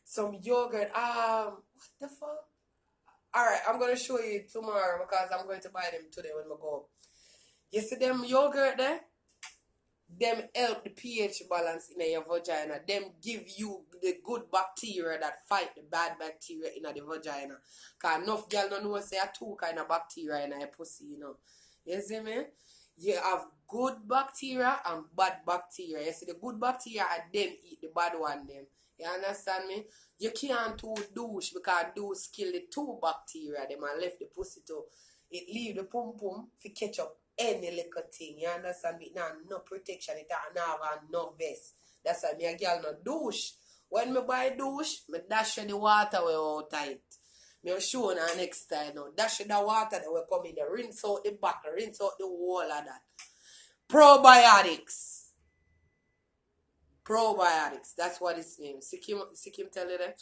Some yogurt. What the fuck? Alright, I'm going to show you tomorrow because I'm going to buy them today when we go. You see them yogurt there? them help the pH balance in your vagina. Them give you the good bacteria that fight the bad bacteria in the vagina. Because enough girl don't know say two kind of bacteria in your pussy, you know. You see me? You have good bacteria and bad bacteria. You see the good bacteria and them eat the bad one them. You understand me? You can't do douche because douche kill the two bacteria them and left the pussy too. It leave the pum pum to catch up any little thing. You understand me? Now no protection, it have no vest. That's why me a girl no douche. When me buy douche, me dash the water way out tight. Me show on next time now. Dash the water that will come in there. Rinse out the back, rinse out the whole of that. Probiotics. Probiotics. That's what it's named. Sikkim tell you that.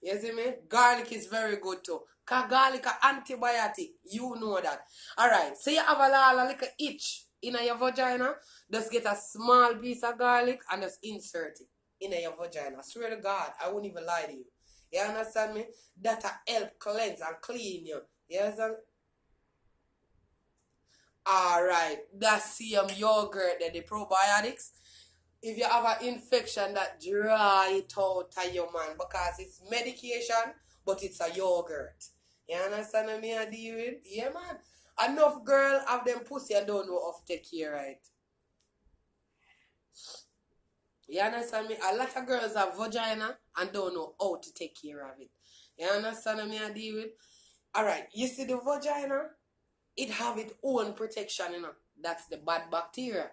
You see me? Garlic is very good too. Because garlic is antibiotic. You know that. Alright. So you have a little itch in your vagina. Just get a small piece of garlic and just insert it in your vagina. I swear to God, I won't even lie to you. You understand me? That'll help cleanse and clean you. You understand? Alright. That's yogurt then, the probiotics. If you have an infection, that dry it out of your man because it's medication, but it's a yogurt. You understand what I deal with? Yeah, man. Enough girl have them pussy and don't know how to take care of it. You understand me? A lot of girls have vagina and don't know how to take care of it. You understand what I deal with? Alright, you see the vagina? It have its own protection, you know. That's the bad bacteria.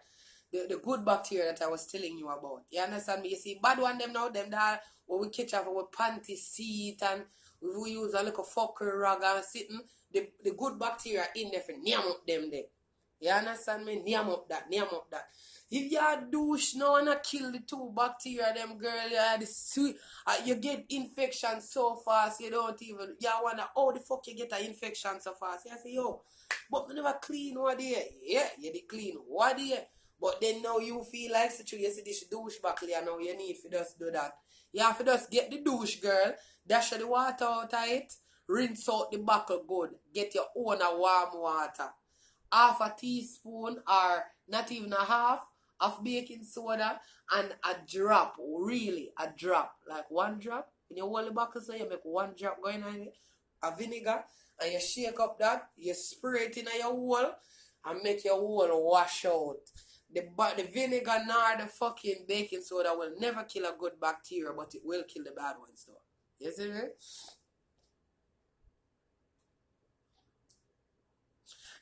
The good bacteria that I was telling you about. You understand me? You see, bad one them now, them that when we catch up our panty seat and we use a little fucker rag and sitting, the good bacteria in there for name up them there. You understand me? Name up that. If you are douche now and kill the two bacteria, them girl, the sweet, you get infection so fast, you don't even, you wonder how the fuck you get an infection so fast. You say, yo, but me never clean what day. Yeah, you did clean what day. But then now you feel like such you see this douche back there now, you need to just do that. You have to just get the douche, girl, dash the water out of it, rinse out the buckle good, get your own warm water. Half a teaspoon or not even a half of baking soda and a drop, really a drop, like one drop. When you hold the buckle so you make one drop going on it, a vinegar, and you shake up that, you spray it in your hole and make your hole wash out. The vinegar nor the fucking baking soda will never kill a good bacteria, but it will kill the bad ones though. You see me?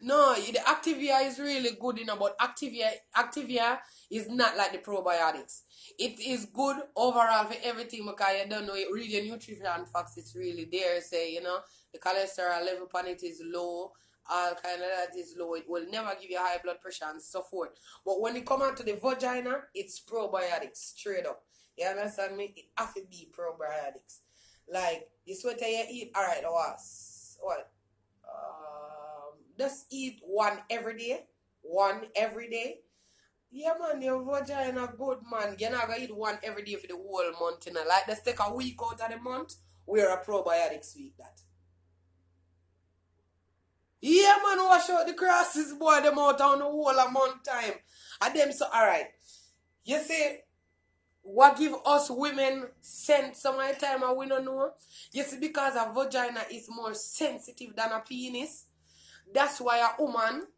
No, the Activia is really good, you know, but Activia is not like the probiotics. It is good overall for everything because you don't know it. Read your nutrition facts, it's really there. Say, you know, the cholesterol level on it is low, all kind of that is low. It will never give you high blood pressure and so forth. But when it come out to the vagina, it's probiotics straight up. You understand me? It have to be probiotics. Like, you sweat you eat, alright, what? Just eat one every day. One every day. Yeah, man, your vagina good, man. You're not gonna eat one every day for the whole month, you know. Like, let's take a week out of the month. We're a probiotics week, that. Yeah, man, wash out the crosses, boy, them out on the whole a month time. And them, so, alright. You see, what give us women sense some of the time and we don't know? You see, because a vagina is more sensitive than a penis. That's why a woman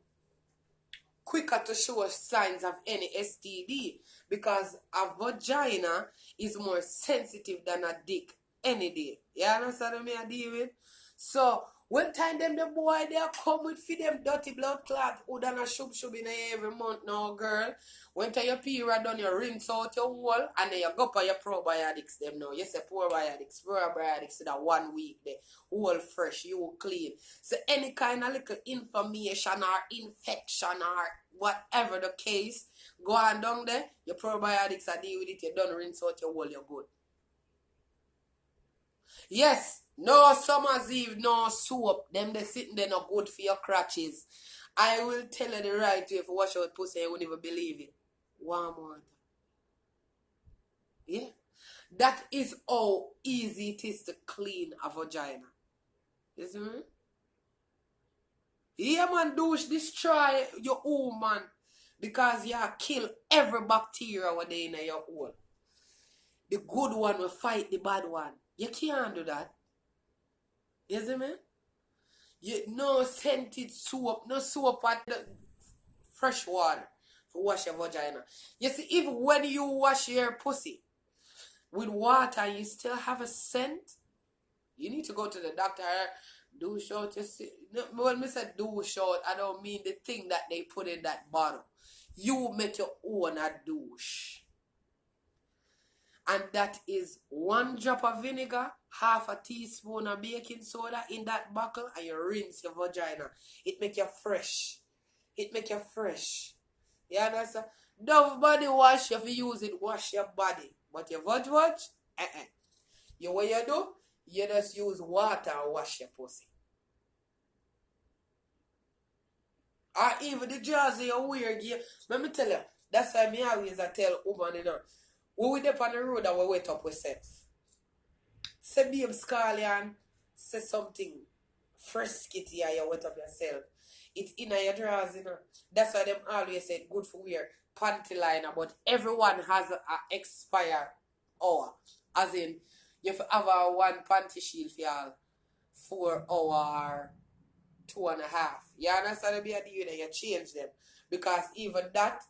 quicker to show signs of any STD because a vagina is more sensitive than a dick any day. You understand what I deal with? So, when time them the boy they come with for them dirty blood clot who done a shub in every month now, girl. When time your period done, you rinse out your wall and then you go for your probiotics them now. You say probiotics in that 1 week there. Whole fresh, you clean. So any kind of little inflammation or infection or whatever the case, go on down there, your probiotics are deal with it, you done rinse out your wall, you're good. Yes, no summer's eve, no soap. Them they sitting there not good for your crotches. I will tell you the right way if you wash out pussy, you won't even believe it. Warm water. Yeah. That is how easy it is to clean a vagina. You see me? Yeah, man, douche, destroy your own, man. Because you kill every bacteria within your hole. The good one will fight the bad one. You can't do that. You see me? No scented soap, no soap at the fresh water to wash your vagina. You see, even when you wash your pussy with water, you still have a scent. You need to go to the doctor. Douche out. You see, when I said douche out, I don't mean the thing that they put in that bottle. You make your own a douche. And that is 1 drop of vinegar, half a teaspoon of baking soda in that bottle, and you rinse your vagina. It make you fresh. It make you fresh. You understand? Dove body wash, if you use it, wash your body. But your vag, you what you do? You just use water and wash your pussy. Or even the jaws of your weird. Let me tell you, that's why me always I tell woman, you know, we were on the road and we wait up with sex. Say babe Scarlian, say something frisky to you, you wet up yourself. It's in your drawers, you know. That's why them always say good for wear panty liner, but everyone has a expire hour. As in, you have a 1 panty shield for y'all 4 hour, 2.5. You understand the idea that you change them. Because even that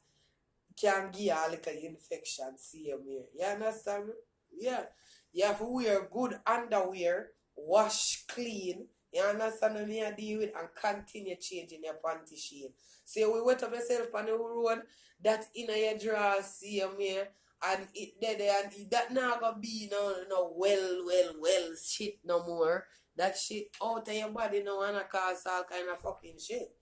can give you a little infection, see you here. You understand me? Yeah. You have to wear good underwear, wash clean. You understand what I deal with, and continue changing your panty shade. So we wet up yourself on the road, that in your drawers, see you here, and it dead and that not gonna be no well shit no more. That shit out of your body now and cause all kind of fucking shit.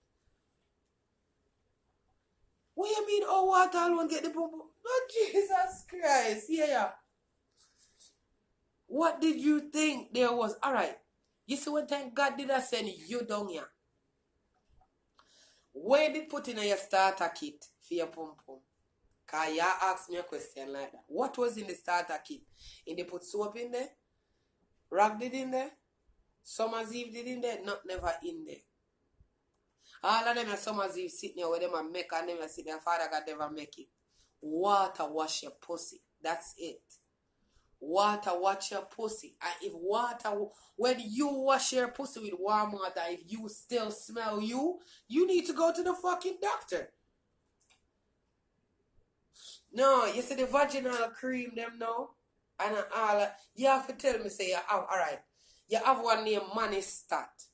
What you mean, oh, water alone get the poo? Oh, Jesus Christ. Yeah. What did you think there was? Alright. You see, one time God did I send you down here. Where did put in your starter kit for your pum pum? Because you asked me a question like that. What was in the starter kit? And they put soap in there? Rag did in there? Summer's Eve did in there? Not never in there. All of them are Summer's Eve sitting there where them are make and them are sitting there. Father God never make it. Water wash your pussy. That's it. Water wash your pussy. And if water, when you wash your pussy with warm water, if you still smell you need to go to the fucking doctor. No, you see the vaginal cream them now? And all you have to tell me, say you have, alright. You have one named Manistat.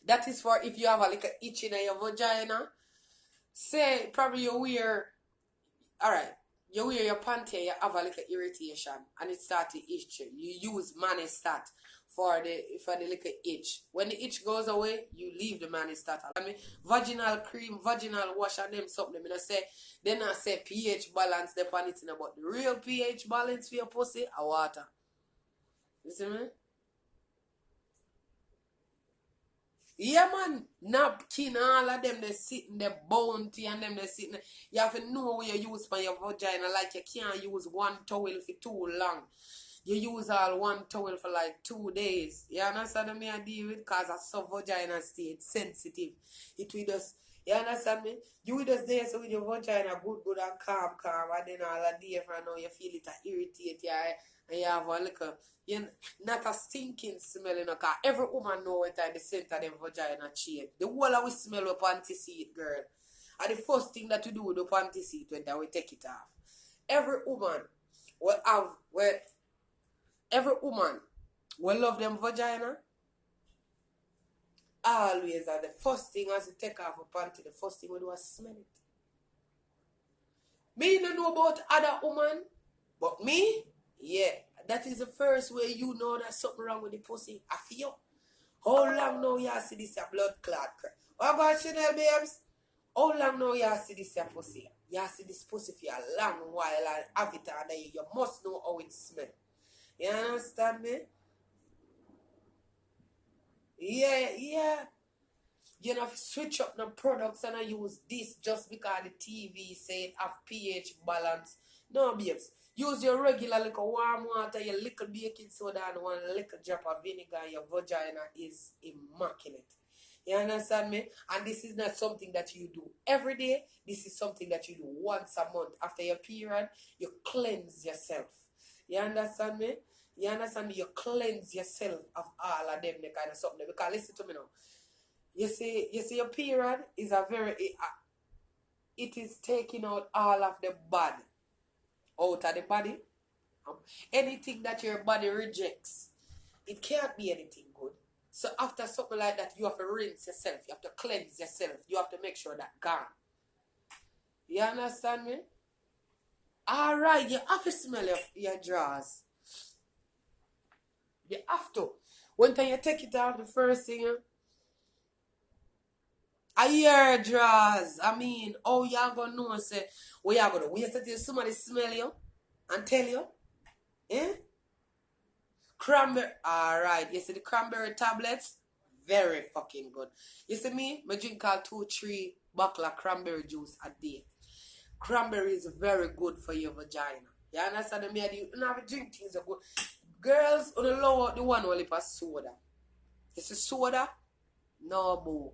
That is for if you have a little itch in your vagina. Say, probably you wear, alright, you wear your panty, you have a little irritation, and it starts to itch. You use Manistat for the little itch. When the itch goes away, you leave the Manistat. I mean, vaginal cream, vaginal wash, and them something. They not say pH balance, they pan it in about the real pH balance for your pussy or water. You see me? Yeah, man, napkin, all of them, they sitting there, bounty, and them, they sitting there. You have to know what you use for your vagina, like you can't use 1 towel for too long. You use all 1 towel for like 2 days. You understand me? I deal with because a sub vagina state sensitive. It will just, you understand me? You will just there so with your vagina good and calm, and then all a day from now you feel it irritate you, and you have a little, not a stinking smell, because every woman know what time the scent of them vagina change. The whole of we smell with panty seat, girl. And the first thing that we do with the panty seat when we take it off. Every woman will love them vagina. Always, and the first thing as you take off a panty, the first thing we do is smell it. Me don't know about other woman, but me, yeah. That is the first way you know that something wrong with the pussy. I feel. How long now you see this blood clot? What about Chanel, babes? How long now you see this pussy? You see this pussy for a long while and have it and then you must know how it smells. You understand me? Yeah. You know, if you switch up the products and I use this just because the TV said have pH balance. No, babes. Use your regular little warm water, your little baking soda, and 1 little drop of vinegar. Your vagina is immaculate. You understand me? And this is not something that you do every day. This is something that you do once a month. After your period, you cleanse yourself. You understand me? You understand me? You cleanse yourself of all of them, the kind of something. Because listen to me now. You see your period is it is taking out all of the bad out of the body. Anything that your body rejects, it can't be anything good. So after something like that, you have to rinse yourself. You have to cleanse yourself. You have to make sure that gone. You understand me? Alright, you have to smell your drawers. You have to. One time you take it off, the first thing, I hear drawers. I mean, oh, y'all gonna know and say, what y'all gonna wait until somebody smell you and tell you? Eh? Cranberry. Alright, you see the cranberry tablets? Very fucking good. You see me? I drink all 2-3 bottle of cranberry juice a day. Cranberry is very good for your vagina. You understand me? You don't have to drink things are good. Girls, on the low the one only for soda. You see soda? No, boo.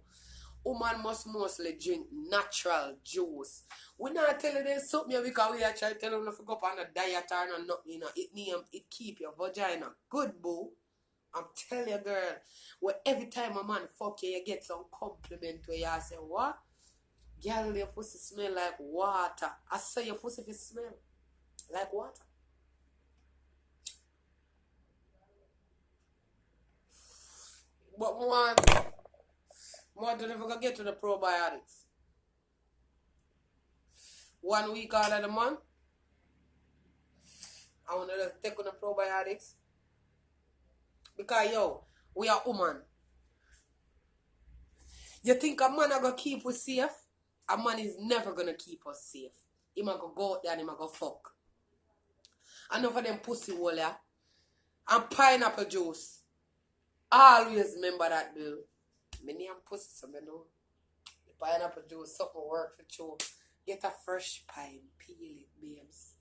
Woman must mostly drink natural juice. We not telling them something because we are trying to tell them to go up on a diet or nothing. You know, it keep your vagina good, boo. I'm telling you, girl, where every time a man fuck you, you get some compliment where you say, what? Girl, your pussy smell like water. I say your pussy smell like water. But more don't ever get to the probiotics. 1 week out of the month, I want to take on the probiotics. Because, yo, we are woman. You think a man are going to keep us safe? A man is never going to keep us safe. He might go out there and he might go fuck. Enough of them pussy hole, yeah? And pineapple juice. Always remember that, bill. Me name pussy, so me know. The pineapple juice, something work for you. Get a fresh pine, peel it, babes.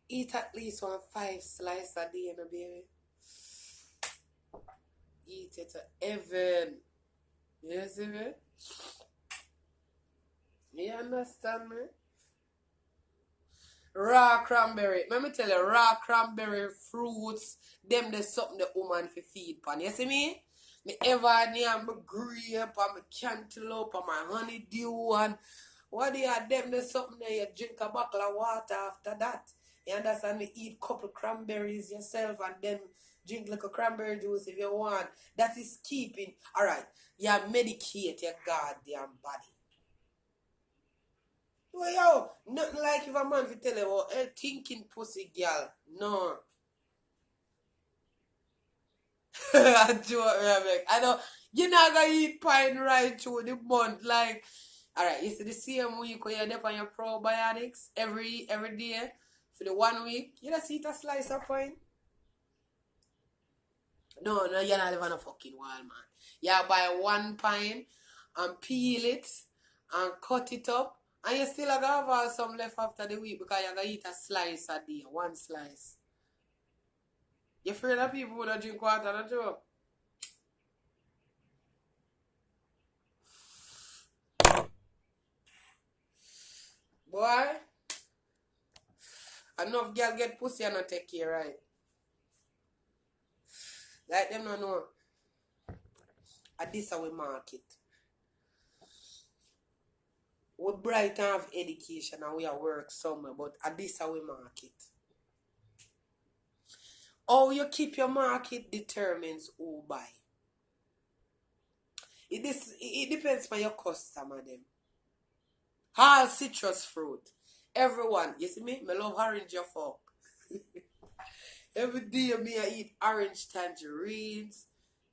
Eat at least 5 slices a day, no baby. Eat it to heaven. You see me? You understand me? Raw cranberry. Let me tell you, raw cranberry fruits, them there's something the woman for feed pan. You see me? Me ever name my grape and my cantaloupe and my honeydew and what they are them there's something that you drink a bottle of water after that. You understand me? Eat couple cranberries yourself and then drink like a cranberry juice if you want. That is keeping. Alright. You medicate your goddamn body. Well, yo, nothing like if a man fi tell you about thinking pussy girl. No. I joke, Rebecca. I know you're not gonna eat pine right through the month. Like, alright, you see the same week when you're there on your probiotics every day for the 1 week, you just eat a slice of pine. No, you're not living a fucking wild man. You buy 1 pine and peel it and cut it up. And you still have some left after the week because you're going to eat a slice a day. 1 slice. You afraid of people who don't drink water, don't you? Boy, enough girl get pussy and not take care, right? Like them no know. At this how we market. We bright and have education and we are work somewhere, but at this how we market. How you keep your market determines who buy. It depends on your customer then. All citrus fruit. Everyone, you see me? I love orange your fuck. Every day me I eat orange tangerines.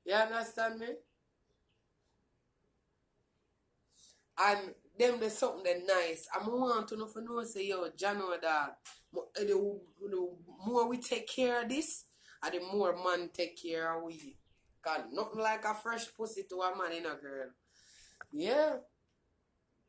You understand me? And them there's something that nice. I want to know say yo, Jano dog. The more we take care of this, and the more man take care of we. Cause nothing like a fresh pussy to a man in a girl. Yeah.